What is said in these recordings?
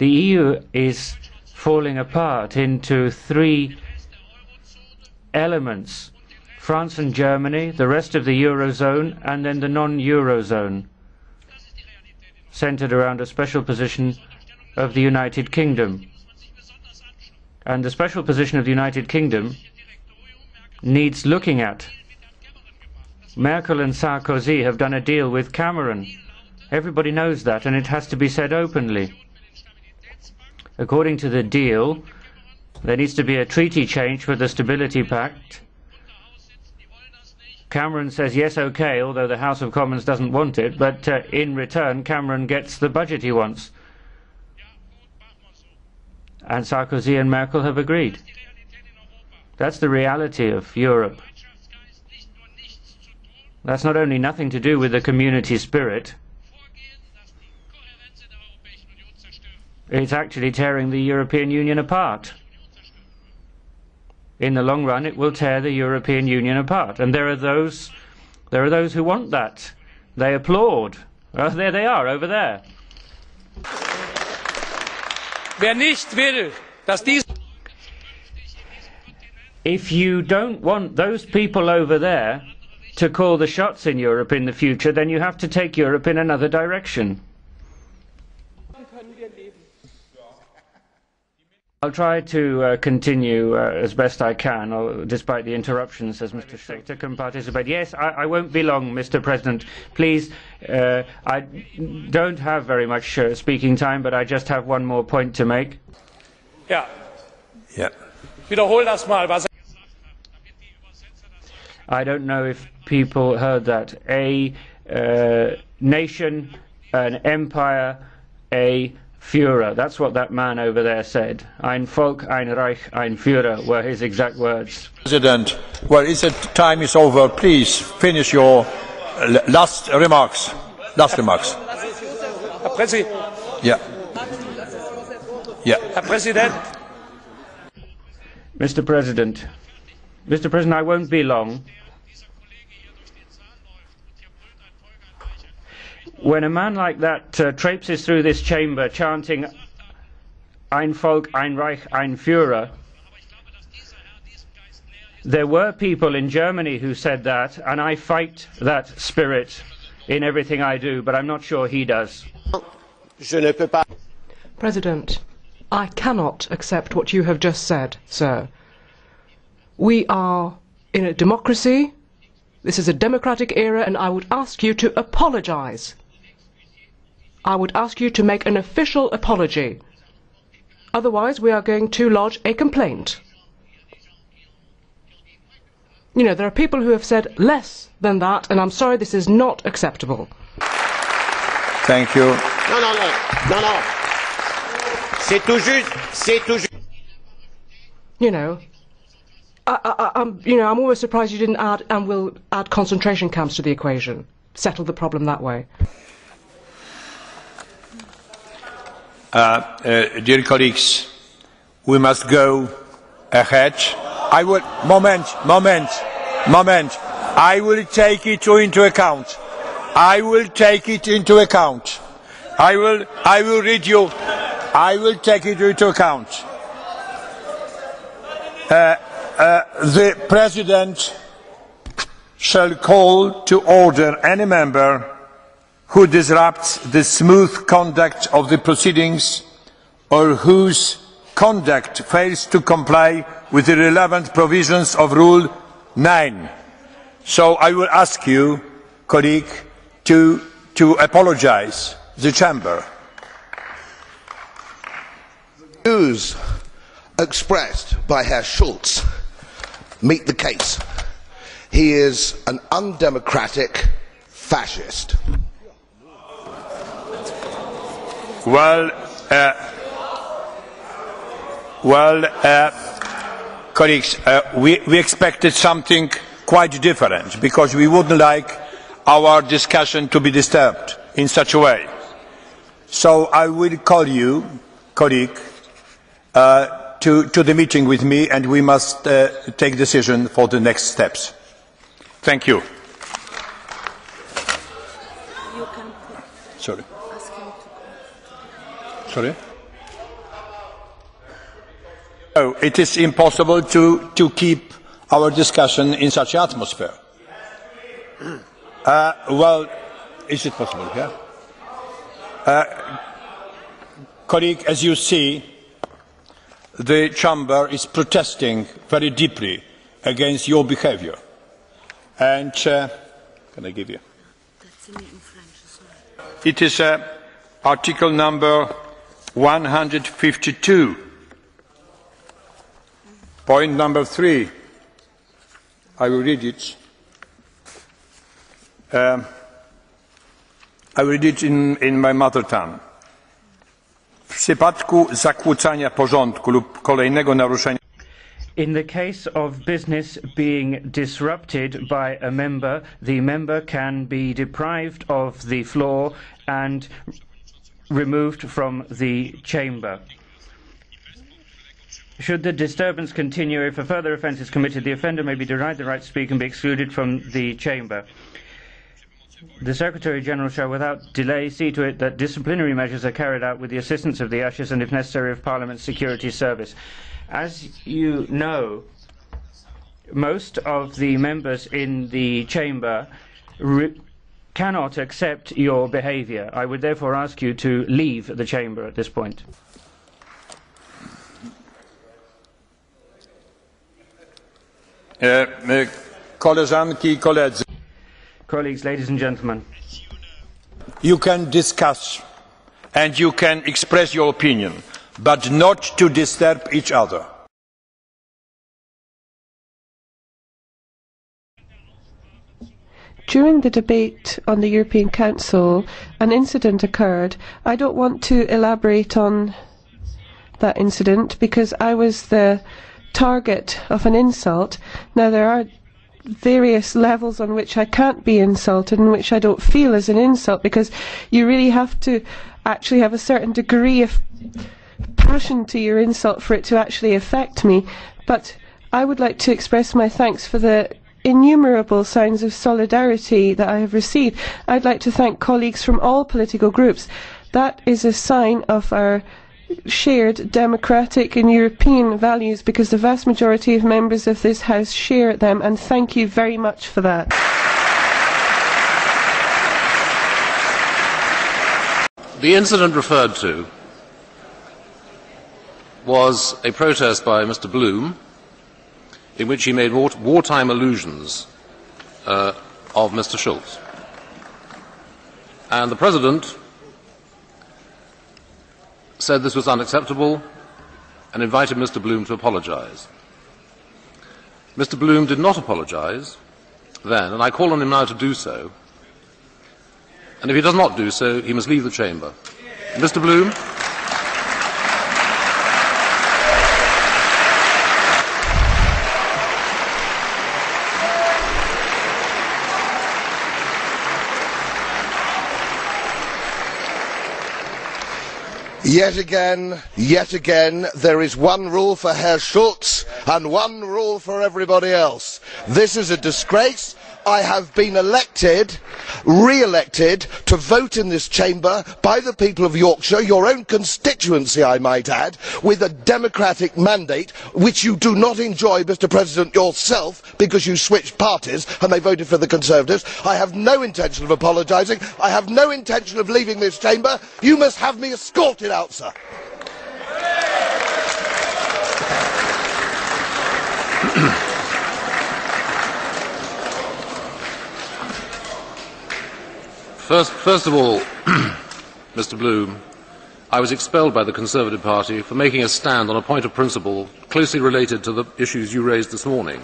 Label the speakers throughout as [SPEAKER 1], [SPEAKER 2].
[SPEAKER 1] The EU is falling apart into three elements: France and Germany, the rest of the Eurozone, and then the non-Eurozone, centered around a special position of the United Kingdom. And the special position of the United Kingdom needs looking at. Merkel and Sarkozy have done a deal with Cameron. Everybody knows that, and it has to be said openly. According to the deal, there needs to be a treaty change for the Stability Pact. Cameron says yes, okay, although the House of Commons doesn't want it, but in return Cameron gets the budget he wants. And Sarkozy and Merkel have agreed. That's the reality of Europe. That's not only nothing to do with the community spirit, it's actually tearing the European Union apart. In the long run, it will tear the European Union apart. And there are those who want that. They applaud. There they are, over there.
[SPEAKER 2] Wer nicht will, dass dies
[SPEAKER 1] If you don't want those people over there to call the shots in Europe in the future, then you have to take Europe in another direction. I'll try to continue as best I can, despite the interruptions, as Mr. Schulz can participate. Yes, I won't be long, Mr. President. Please, I don't have very much speaking time, but I just have one more point to make.
[SPEAKER 2] Ja. Ja. Wiederhol das mal, was
[SPEAKER 1] I don't know if people heard that. A nation, an empire, a Führer. That's what that man over there said. Ein Volk, ein Reich, ein Führer were his exact words.
[SPEAKER 3] President, well, time is over. Please finish your last remarks. Last remarks.
[SPEAKER 2] Herr Präsident.
[SPEAKER 3] Yeah. Yeah.
[SPEAKER 2] Herr Präsident.
[SPEAKER 1] Mr. President, I won't be long. When a man like that traipses through this chamber chanting Ein Volk, ein Reich, ein Führer, there were people in Germany who said that, and I fight that spirit in everything I do, but I'm not sure he does.
[SPEAKER 4] President, I cannot accept what you have just said, sir. We are in a democracy. This is a democratic era, and I would ask you to apologise. I would ask you to make an official apology. Otherwise, we are going to lodge a complaint. You know, there are people who have said less than that, and I'm sorry, this is not acceptable.
[SPEAKER 3] Thank you.
[SPEAKER 5] No. C'est tout juste.
[SPEAKER 4] You know, I'm always surprised you didn't add and will add concentration camps to the equation. Settle the problem that way.
[SPEAKER 3] Dear colleagues, we must go ahead. I will moment. I will take it into account. I will take it into account. I will read you. I will take it into account. The President shall call to order any member who disrupts the smooth conduct of the proceedings or whose conduct fails to comply with the relevant provisions of Rule 9. So I will ask you, colleague, to apologise to the Chamber.
[SPEAKER 6] The views expressed by Herr Schulz meet the case. He is an undemocratic fascist.
[SPEAKER 3] Colleagues, we expected something quite different because we wouldn't like our discussion to be disturbed in such a way. So I will call you, colleague, to the meeting with me, and we must take decision for the next steps. Thank you. Sorry. Sorry? So it is impossible to keep our discussion in such an atmosphere. Well, is it possible? Yeah. Colleague, as you see, the chamber is protesting very deeply against your behaviour. And can I give you? It is article number 152, point number 3. I will read it. I will read it in my mother tongue. W przypadku zakłócania porządku lub kolejnego naruszenia.
[SPEAKER 1] In the case of business being disrupted by a member, the member can be deprived of the floor and removed from the chamber. Should the disturbance continue, if a further offence is committed, the offender may be denied the right to speak and be excluded from the chamber. The Secretary-General shall without delay see to it that disciplinary measures are carried out with the assistance of the ushers and, if necessary, of Parliament's security service. As you know, most of the members in the chamber cannot accept your behaviour. I would therefore ask you to leave the chamber at this point.
[SPEAKER 3] Koleżanki i koledzy.
[SPEAKER 1] Colleagues, ladies and gentlemen.
[SPEAKER 3] You can discuss and you can express your opinion, but not to disturb each other.
[SPEAKER 7] During the debate on the European Council, an incident occurred. I don't want to elaborate on that incident because I was the target of an insult. Now, there are various levels on which I can't be insulted and which I don't feel as an insult, because you really have to actually have a certain degree of passion to your insult for it to actually affect me. But I would like to express my thanks for the innumerable signs of solidarity that I have received. I'd like to thank colleagues from all political groups. That is a sign of our shared democratic and European values, because the vast majority of members of this House share them, and thank you very much for that.
[SPEAKER 8] The incident referred to was a protest by Mr. Bloom in which he made wartime allusions of Mr. Schulz. And the President said this was unacceptable and invited Mr. Bloom to apologise. Mr. Bloom did not apologise then, and I call on him now to do so. And if he does not do so, he must leave the chamber. Mr. Bloom.
[SPEAKER 6] Yet again, there is one rule for Herr Schulz and one rule for everybody else. This is a disgrace. I have been re-elected to vote in this chamber by the people of Yorkshire, your own constituency I might add, with a democratic mandate which you do not enjoy, Mr. President, yourself, because you switched parties and they voted for the Conservatives. I have no intention of apologising. I have no intention of leaving this chamber. You must have me escorted out, sir.
[SPEAKER 8] First of all, Mr. Bloom, I was expelled by the Conservative Party for making a stand on a point of principle closely related to the issues you raised this morning.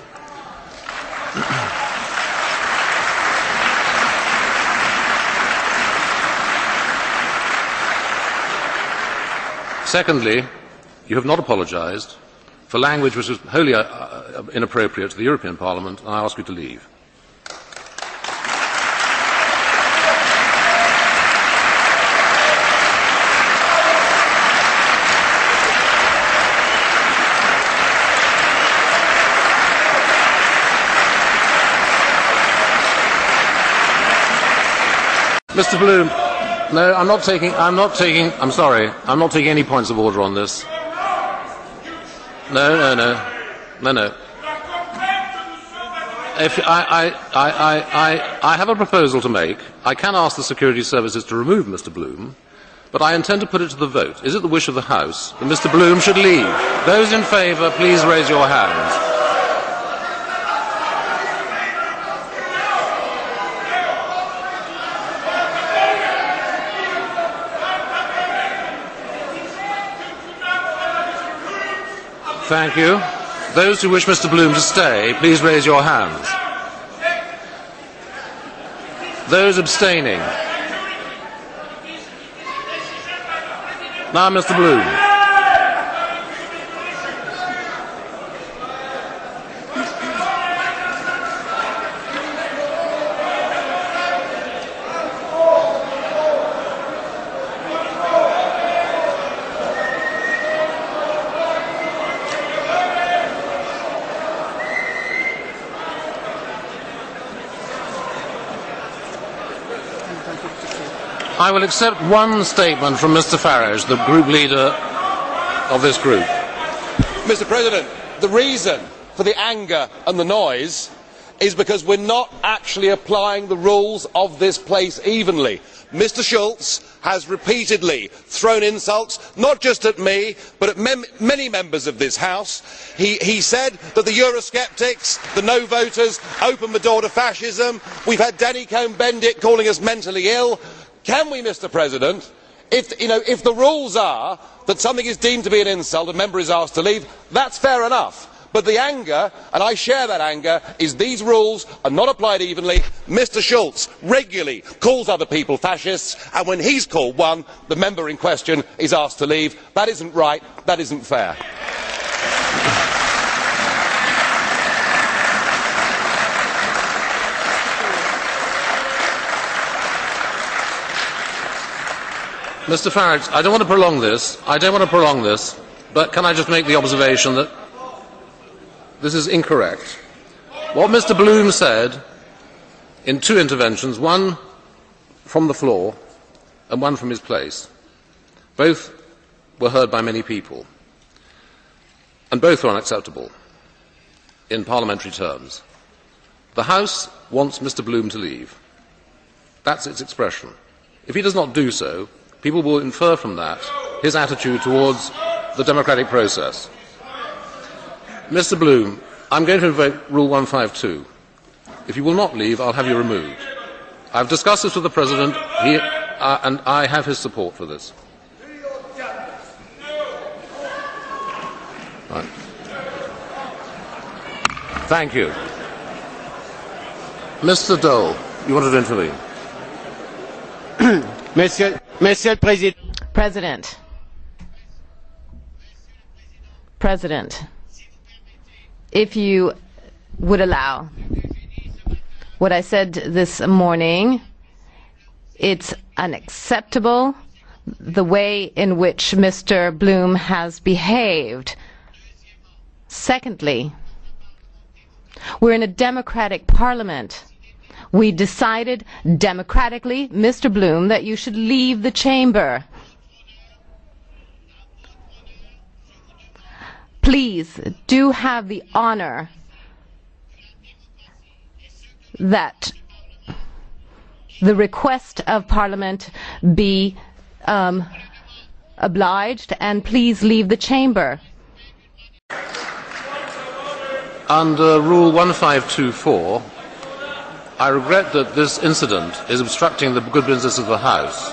[SPEAKER 8] Secondly, you have not apologised for language which is wholly inappropriate to the European Parliament, and I ask you to leave. Mr. Bloom, no, I'm not taking any points of order on this. No. If I have a proposal to make. I can ask the security services to remove Mr. Bloom, but I intend to put it to the vote. Is it the wish of the House that Mr. Bloom should leave? Those in favour, please raise your hands. Thank you. Those who wish Mr. Bloom to stay, please raise your hands. Those abstaining. Now, Mr. Bloom. I will accept one statement from Mr. Farage, the group leader of this group.
[SPEAKER 9] Mr. President, the reason for the anger and the noise is because we're not actually applying the rules of this place evenly. Mr. Schulz has repeatedly thrown insults, not just at me, but at many members of this House. He said that the Eurosceptics, the no voters, opened the door to fascism. We've had Danny Cohn-Bendit calling us mentally ill. Can we, Mr. President, if the rules are that something is deemed to be an insult, a member is asked to leave, that's fair enough. But the anger, and I share that anger, is these rules are not applied evenly. Mr. Schulz regularly calls other people fascists, and when he's called one, the member in question is asked to leave. That isn't right. That isn't fair.
[SPEAKER 8] Mr. Farage, I don't want to prolong this, but can I just make the observation that this is incorrect. What Mr. Bloom said in two interventions, one from the floor and one from his place, both were heard by many people, and both were unacceptable in parliamentary terms. The House wants Mr. Bloom to leave. That's its expression. If he does not do so, people will infer from that his attitude towards the democratic process. Mr. Bloom, I'm going to invoke Rule 152. If you will not leave, I'll have you removed. I've discussed this with the President, and I have his support for this. Right. Thank you. Mr. Dole, you wanted to intervene.
[SPEAKER 5] Monsieur le Président.
[SPEAKER 10] President, if you would allow, what I said this morning, it's unacceptable the way in which Mr. Bloom has behaved. Secondly, we're in a democratic parliament. We decided democratically, Mr. Bloom, that you should leave the chamber. Please do have the honor that the request of Parliament be obliged, and please leave the chamber.
[SPEAKER 8] Under Rule 1524, I regret that this incident is obstructing the good business of the House.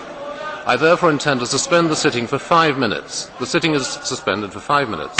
[SPEAKER 8] I therefore intend to suspend the sitting for 5 minutes. The sitting is suspended for 5 minutes.